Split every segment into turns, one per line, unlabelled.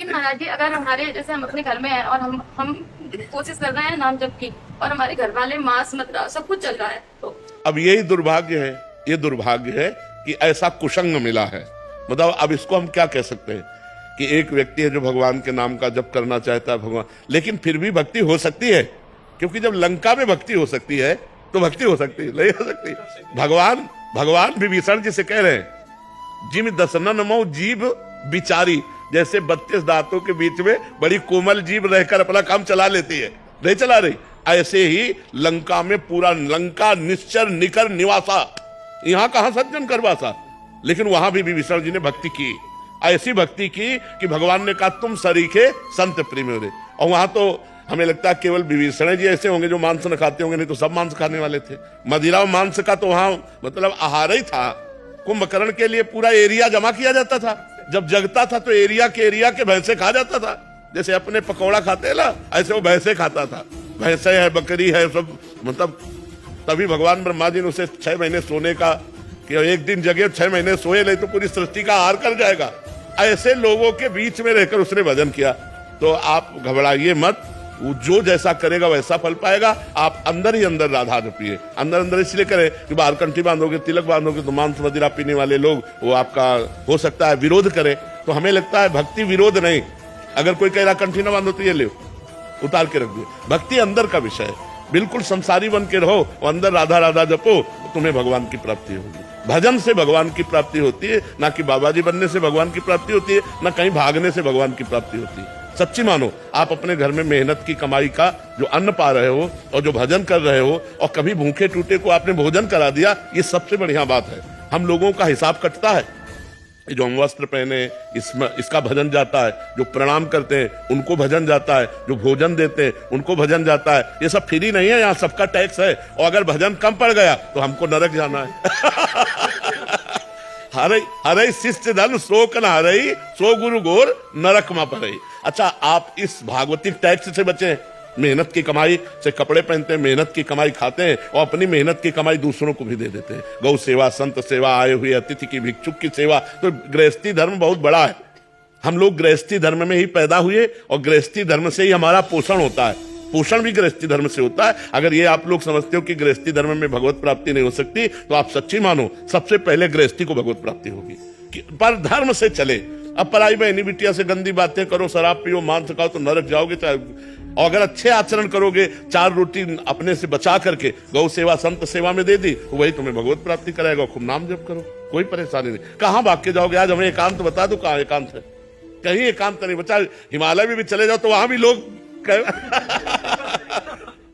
लेकिन महाराज जी अगर हमारे जैसे हम अपने घर में हैं और हम कोशिश कर रहे हैं नाम जप की और हमारे घर वाले मांस मदिरा सब कुछ चल रहा है तो
अब यही दुर्भाग्य है, ये दुर्भाग्य है कि ऐसा कुसंग मिला है। मतलब अब इसको हम क्या कह सकते हैं कि एक व्यक्ति है जो भगवान के नाम का जप करना चाहता है भगवान, लेकिन फिर भी भक्ति हो सकती है, क्योंकि जब लंका में भक्ति हो सकती है तो भक्ति हो सकती है, नहीं हो सकती। भगवान विभीषण जी से कह रहे हैं जिम दसना नमो जीव बिचारी, जैसे 32 दांतों के बीच में बड़ी कोमल जीव रहकर अपना काम चला लेती है, नहीं चला रही, ऐसे ही लंका में पूरा लंका निश्चर निकर निवासा, यहां कहां सज्जन करवासा, लेकिन वहां भी विभीषण जी ने भक्ति की, ऐसी भक्ति की कि भगवान ने कहा तुम सरीखे संत प्रेमी हो। और वहां तो हमें लगता है केवल विभीषण जी ऐसे होंगे जो मांस न खाते होंगे, नहीं तो सब मांस खाने वाले थे। मदिरा मांस का तो वहां मतलब आहार ही था। कुंभकर्ण के लिए पूरा एरिया जमा किया जाता था, जब जगता था तो एरिया के भैंसे खा जाता था, जैसे अपने पकौड़ा खाते हैं ना, ऐसे वो भैंसे खाता था, भैंसे है बकरी है सब। मतलब तभी भगवान ब्रह्मा जी ने उसे 6 महीने सोने का कि एक दिन जगे 6 महीने सोए, नहीं तो पूरी सृष्टि का आहार कर जाएगा। ऐसे लोगों के बीच में रहकर उसने भजन किया। तो आप घबराइए मत, वो जो जैसा करेगा वैसा फल पाएगा। आप अंदर ही अंदर राधा जपिए, अंदर इसलिए करें कि बाहर कंठी बांधोगे, तिलक बांधोगे तो मांस मदिरा पीने वाले लोग वो आपका हो सकता है विरोध करे। तो हमें लगता है भक्ति विरोध नहीं, अगर कोई कह रहा कंठी ना बांधो तो ये ले उतार के रख दिए। भक्ति अंदर का विषय है, बिल्कुल संसारी बन के रहो और अंदर राधा राधा जपो, तुम्हें भगवान की प्राप्ति होगी। भजन से भगवान की प्राप्ति होती है, ना कि बाबा जी बनने से भगवान की प्राप्ति होती है, ना कहीं भागने से भगवान की प्राप्ति होती है। सच्ची मानो, आप अपने घर में मेहनत की कमाई का जो अन्न पा रहे हो और जो भजन कर रहे हो और कभी भूखे टूटे को आपने भोजन करा दिया, ये सबसे बढ़िया बात है। हम लोगों का हिसाब कटता है, जो हम वस्त्र पहने इसका भजन जाता है, जो प्रणाम करते हैं उनको भजन जाता है, जो भोजन देते हैं उनको भजन जाता है। ये सब फ्री नहीं है, यहाँ सबका टैक्स है। और अगर भजन कम पड़ गया तो हमको नरक जाना है। हरई शिष्य धन शोक न हरई, सो गुरु गोर नरक मा पड़ई। अच्छा, आप इस भागवतिक टैक्स से बचे। मेहनत की कमाई से कपड़े पहनते हैं, मेहनत की कमाई खाते हैं और अपनी मेहनत की कमाई दूसरों को भी दे देते हैं। गौ सेवा, संत सेवा, आए हुए अतिथि की, भिक्षुक की सेवा। तो गृहस्थी धर्म बहुत बड़ा है। हम लोग गृहस्थी धर्म में ही पैदा हुए और गृहस्थी धर्म से ही हमारा पोषण होता है। पोषण भी गृहस्थी धर्म से होता है। अगर ये आप लोग समझते हो कि गृहस्थी धर्म में भगवत प्राप्ति नहीं हो सकती, तो आप सच्ची मानो, सबसे पहले गृहस्थी को भगवत प्राप्ति होगी। पर धर्म से चले। अब पराई बहनी बिटिया से गंदी बातें करो, शराब पियो, मांस खाओ तो नरक जाओगे। और अगर अच्छे आचरण करोगे, 4 रोटी अपने से बचा करके गौ सेवा, संत सेवा में दे दी, तो वही तुम्हें भगवत प्राप्ति कराएगा। खूब नाम जप करो, कोई परेशानी नहीं। कहाँ भाग के जाओगे? आज हमें एकांत बता दो, कहाँ एकांत है? कहीं एकांत नहीं बचा। हिमालय में भी चले जाओ तो वहां भी लोग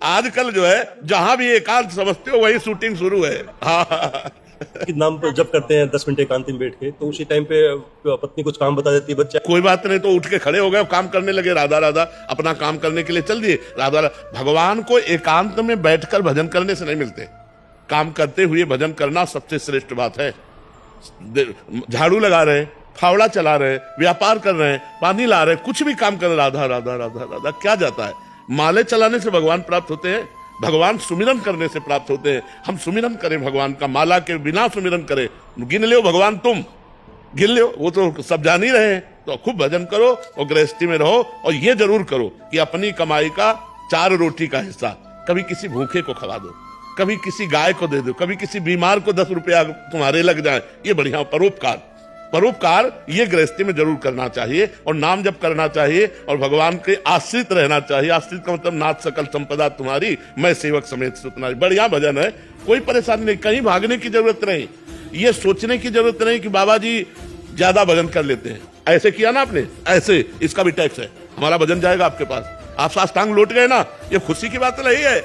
आजकल जो है जहां भी एकांत समझते हो वही शूटिंग शुरू है। हाँ,
नाम पर जब करते हैं 10 मिनट एकांत में बैठ के, तो उसी टाइम पे पत्नी कुछ काम बता देती है, बच्चा
कोई बात नहीं, तो उठ के खड़े हो गए, काम करने लगे, राधा राधा अपना काम करने के लिए चल दिए। राधा भगवान को एकांत में बैठकर भजन करने से नहीं मिलते। काम करते हुए भजन करना सबसे श्रेष्ठ बात है। झाड़ू लगा रहे, फावड़ा चला रहे, व्यापार कर रहे हैं, पानी ला रहे, कुछ भी काम कर रहे, राधा राधा राधा राधा क्या जाता है? माले चलाने से भगवान प्राप्त होते हैं, भगवान सुमिरन करने से प्राप्त होते हैं। हम सुमिरन करें भगवान का, माला के बिना सुमिरन करें। गिन लो भगवान, तुम गिन लो, वो तो सब जान ही रहे हैं। तो खूब भजन करो और गृहस्थी में रहो। और ये जरूर करो कि अपनी कमाई का 4 रोटी का हिस्सा कभी किसी भूखे को खवा दो, कभी किसी गाय को दे दो, कभी किसी बीमार को 10 रुपया तुम्हारे लग जाए। ये बढ़िया परोपकार ये गृहस्थी में जरूर करना चाहिए। और नाम जप करना चाहिए और भगवान के आश्रित रहना चाहिए। आश्रित का मतलब नाथ सकल संपदा तुम्हारी, मैं सेवक समेत सुतना। बढ़िया भजन है, कोई परेशानी नहीं, कहीं भागने की जरूरत नहीं, ये सोचने की जरूरत नहीं कि बाबा जी ज्यादा भजन कर लेते हैं। ऐसे किया ना आपने, ऐसे इसका भी टैक्स है, हमारा भजन जाएगा आपके पास। आप साष्टांग लौट गए ना, ये खुशी की बात नहीं है।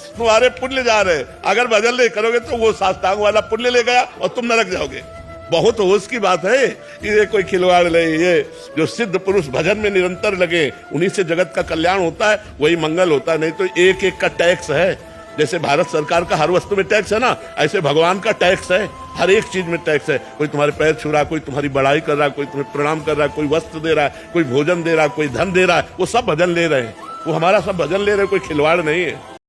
तुम्हारे पुण्य जा रहे, अगर भजन नहीं करोगे तो वो साष्टांग वाला पुण्य ले गया और तुम नरक जाओगे। बहुत होश की बात है कि ये कोई खिलवाड़ नहीं। ये जो सिद्ध पुरुष भजन में निरंतर लगे, उन्हीं से जगत का कल्याण होता है, वही मंगल होता है। नहीं तो एक एक का टैक्स है। जैसे भारत सरकार का हर वस्तु में टैक्स है ना, ऐसे भगवान का टैक्स है, हर एक चीज में टैक्स है। कोई तुम्हारे पैर छू रहा है, कोई तुम्हारी बड़ाई कर रहा है, कोई तुम्हें प्रणाम कर रहा है, कोई वस्त्र दे रहा है, कोई भोजन दे रहा है, कोई धन दे रहा है, वो सब भजन ले रहे हैं। वो हमारा सब भजन ले रहे हैं, कोई खिलवाड़ नहीं है।